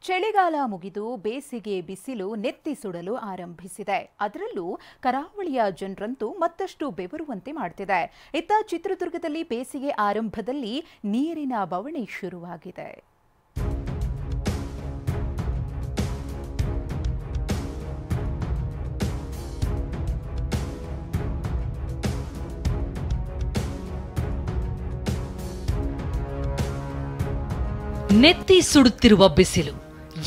ಚಳಿಗಾಲ ಮುಗಿದು ಬೇಸಿಗೆ ಬಿಸಿಲು ನೆತ್ತಿ ಸುಡಲು ಆರಂಭಿಸಿದೆ. ಅದರಲ್ಲೂ ಕರಾವಳಿಯ ಜನರಂತೂ ಮತ್ತಷ್ಟು ಬೆವರುವಂತೆ ಮಾಡ್ತಿದೆ. ಇತ್ತ ಚಿತ್ರದುರ್ಗದಲ್ಲಿ ಬೇಸಿಗೆ ಆರಂಭದಲ್ಲಿ ನೀರಿನ ಬವಣೆ ಶುರುವಾಗಿದೆ. ನೆತ್ತಿ ಸುಡುತ್ತಿರುವ ಬಿಸಿಲು,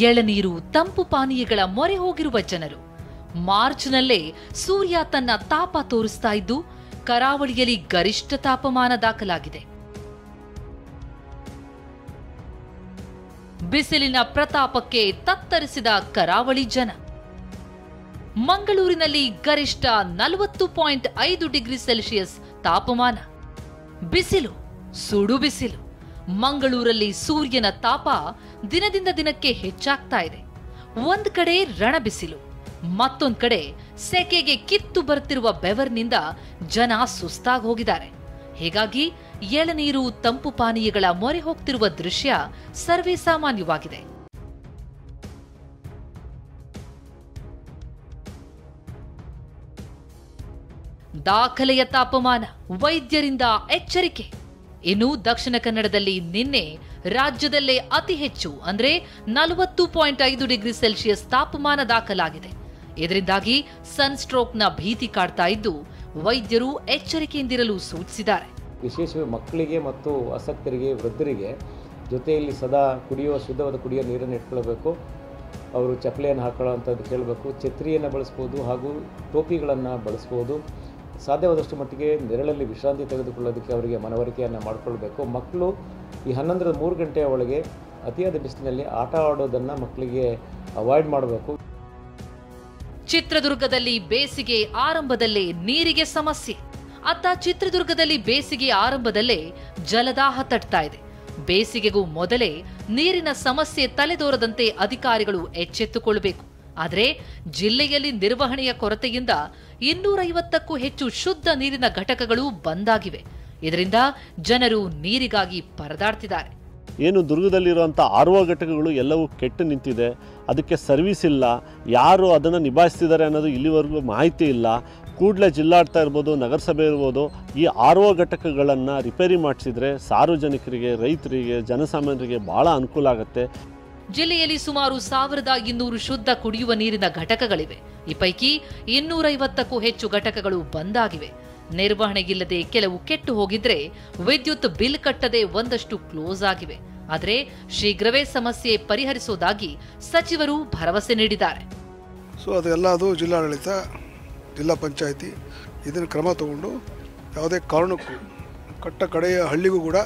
ಎಳನೀರು, ತಂಪು ಪಾನೀಯಗಳ ಮೊರೆ ಹೋಗಿರುವ ಜನರು. ಮಾರ್ಚ್ನಲ್ಲೇ ಸೂರ್ಯ ತನ್ನ ತಾಪ ತೋರಿಸ್ತಾ ಇದ್ದು ಕರಾವಳಿಯಲ್ಲಿ ಗರಿಷ್ಠ ತಾಪಮಾನ ದಾಖಲಾಗಿದೆ. ಬಿಸಿಲಿನ ಪ್ರತಾಪಕ್ಕೆ ತತ್ತರಿಸಿದ ಕರಾವಳಿ ಜನ. ಮಂಗಳೂರಿನಲ್ಲಿ ಗರಿಷ್ಠ 40.5 ಡಿಗ್ರಿ ಸೆಲ್ಸಿಯಸ್ ತಾಪಮಾನ. ಬಿಸಿಲು, ಸುಡು ಬಿಸಿಲು. ಮಂಗಳೂರಲ್ಲಿ ಸೂರ್ಯನ ತಾಪ ದಿನದಿಂದ ದಿನಕ್ಕೆ ಹೆಚ್ಚಾಗ್ತಾ ಇದೆ. ಒಂದ್ ಕಡೆ ರಣಬಿಸಿಲು, ಮತ್ತೊಂದ್ ಕಡೆ ಸೆಕೆಗೆ ಕಿತ್ತು ಬರುತ್ತಿರುವ ಬೆವರಿನಿಂದ ಜನ ಸುಸ್ತಾಗಿ ಹೋಗಿದ್ದಾರೆ. ಹೀಗಾಗಿ ಎಳನೀರು, ತಂಪು ಪಾನೀಯಗಳ ಮೊರೆ ಹೋಗ್ತಿರುವ ದೃಶ್ಯ ಸರ್ವೇ ಸಾಮಾನ್ಯವಾಗಿದೆ. ದಾಖಲೆಯ ತಾಪಮಾನ, ವೈದ್ಯರಿಂದ ಎಚ್ಚರಿಕೆ. ಇನ್ನು ದಕ್ಷಿಣ ಕನ್ನಡದಲ್ಲಿ ನಿನ್ನೆ ರಾಜ್ಯದಲ್ಲೇ ಅತಿ ಹೆಚ್ಚು ಅಂದ್ರೆ 40.5 ಡಿಗ್ರಿ ಸೆಲ್ಸಿಯಸ್ ತಾಪಮಾನ ದಾಖಲಾಗಿದೆ. ಇದರಿಂದಾಗಿ ಸನ್ಸ್ಟ್ರೋಕ್ನ ಭೀತಿ ಕಾಡ್ತಾ ಇದ್ದು ವೈದ್ಯರು ಎಚ್ಚರಿಕೆಯಿಂದಿರಲು ಸೂಚಿಸಿದ್ದಾರೆ. ವಿಶೇಷವಾಗಿ ಮಕ್ಕಳಿಗೆ ಮತ್ತು ಆಸಕ್ತರಿಗೆ, ವೃದ್ಧರಿಗೆ ಜೊತೆಯಲ್ಲಿ ಸದಾ ಶುದ್ಧವಾದ ಕುಡಿಯೋ ನೀರನ್ನು ಇಟ್ಕೊಳ್ಬೇಕು. ಅವರು ಚಪ್ಪಲಿಯನ್ನು ಹಾಕೊಳ್ಳೋವಂಥದ್ದು ಕೇಳಬೇಕು. ಛತ್ರಿಯನ್ನು ಬಳಸ್ಬೋದು ಹಾಗೂ ಟೋಪಿಗಳನ್ನು ಬಳಸ್ಬೋದು. ಸಾಧ್ಯವಾದಷ್ಟು ಮಟ್ಟಿಗೆ ನೆರಳಲ್ಲಿ ವಿಶ್ರಾಂತಿ ತೆಗೆದುಕೊಳ್ಳೋದಕ್ಕೆ ಅವರಿಗೆ ಮನವರಿಕೆಯನ್ನು ಮಾಡಿಕೊಳ್ಬೇಕು. ಮಕ್ಕಳು ಈ 11-3 ಗಂಟೆಯ ಒಳಗೆ ಅತಿಯಾದ ಬಿಸಿಲಿನಲ್ಲಿ ಆಟ ಆಡೋದನ್ನು ಮಕ್ಕಳಿಗೆ ಅವಾಯ್ಡ್ ಮಾಡಬೇಕು. ಚಿತ್ರದುರ್ಗದಲ್ಲಿ ಬೇಸಿಗೆ ಆರಂಭದಲ್ಲೇ ನೀರಿಗೆ ಸಮಸ್ಯೆ. ಅತ್ತ ಚಿತ್ರದುರ್ಗದಲ್ಲಿ ಬೇಸಿಗೆ ಆರಂಭದಲ್ಲೇ ಜಲದಾಹ ತಟ್ತಾ ಇದೆ. ಬೇಸಿಗೆಗೂ ಮೊದಲೇ ನೀರಿನ ಸಮಸ್ಯೆ ತಲೆದೋರದಂತೆ ಅಧಿಕಾರಿಗಳು ಎಚ್ಚೆತ್ತುಕೊಳ್ಳಬೇಕು. ಆದರೆ ಜಿಲ್ಲೆಯಲ್ಲಿ ನಿರ್ವಹಣೆಯ ಕೊರತೆಯಿಂದ 250ಕ್ಕೂ ಹೆಚ್ಚು ಶುದ್ಧ ನೀರಿನ ಘಟಕಗಳು ಬಂದಾಗಿವೆ. ಇದರಿಂದ ಜನರು ನೀರಿಗಾಗಿ ಪರದಾಡ್ತಿದ್ದಾರೆ. ಏನು ದುರ್ಗದಲ್ಲಿರುವಂಥ RO ಘಟಕಗಳು ಎಲ್ಲವೂ ಕೆಟ್ಟು ನಿಂತಿದೆ. ಅದಕ್ಕೆ ಸರ್ವಿಸ್ ಇಲ್ಲ. ಯಾರು ಅದನ್ನು ನಿಭಾಯಿಸ್ತಿದ್ದಾರೆ ಅನ್ನೋದು ಇಲ್ಲಿವರೆಗೂ ಮಾಹಿತಿ ಇಲ್ಲ. ಕೂಡಲೇ ಜಿಲ್ಲಾಡಳಿತ ಇರ್ಬೋದು, ನಗರಸಭೆ ಇರ್ಬೋದು, ಈ RO ಘಟಕಗಳನ್ನು ರಿಪೇರಿ ಮಾಡಿಸಿದ್ರೆ ಸಾರ್ವಜನಿಕರಿಗೆ, ರೈತರಿಗೆ, ಜನಸಾಮಾನ್ಯರಿಗೆ ಭಾಳ ಅನುಕೂಲ ಆಗುತ್ತೆ. ಜಿಲ್ಲೆಯಲ್ಲಿ ಸುಮಾರು 1200 ಶುದ್ಧ ಕುಡಿಯುವ ನೀರಿನ ಘಟಕಗಳಿವೆ. ಈ ಪೈಕಿ 250ಕ್ಕೂ ಹೆಚ್ಚು ಘಟಕಗಳು ಬಂದಾಗಿವೆ. ನಿರ್ವಹಣೆಗಿಲ್ಲದೆ ಕೆಲವು ಕೆಟ್ಟು ಹೋಗಿದ್ರೆ ವಿದ್ಯುತ್ ಬಿಲ್ ಕಟ್ಟದೆ ಒಂದಷ್ಟು ಕ್ಲೋಸ್ ಆಗಿವೆ. ಆದರೆ ಶೀಘ್ರವೇ ಸಮಸ್ಯೆ ಪರಿಹರಿಸುವುದಾಗಿ ಸಚಿವರು ಭರವಸೆ ನೀಡಿದ್ದಾರೆ. ಅದು ಜಿಲ್ಲಾಡಳಿತ, ಜಿಲ್ಲಾ ಪಂಚಾಯಿತಿ ಇದನ್ನು ಕ್ರಮ ತಗೊಂಡು ಯಾವುದೇ ಕಾರಣಕ್ಕೂ ಕಟ್ಟ ಕಡೆಯ ಹಳ್ಳಿಗೂ ಕೂಡ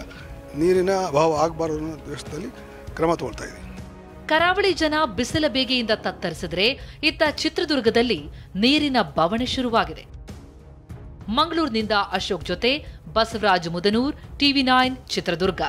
ನೀರಿನ ಅಭಾವ ಆಗಬಾರದು ಅನ್ನೋ ಉದ್ದೇಶದಲ್ಲಿ ಕ್ರಮ ತಗೊಳ್ತಾ ಇದೆ. ಕರಾವಳಿ ಜನ ಬಿಸಿಲ ಬೇಗೆಯಿಂದ ತತ್ತರಿಸಿದ್ರೆ ಇತ್ತ ಚಿತ್ರದುರ್ಗದಲ್ಲಿ ನೀರಿನ ಬವಣೆ ಶುರುವಾಗಿದೆ. ಮಂಗಳೂರಿನಿಂದ ಅಶೋಕ್ ಜೊತೆ ಬಸವರಾಜ್ ಮುದನೂರ್, TV9 ಚಿತ್ರದುರ್ಗ.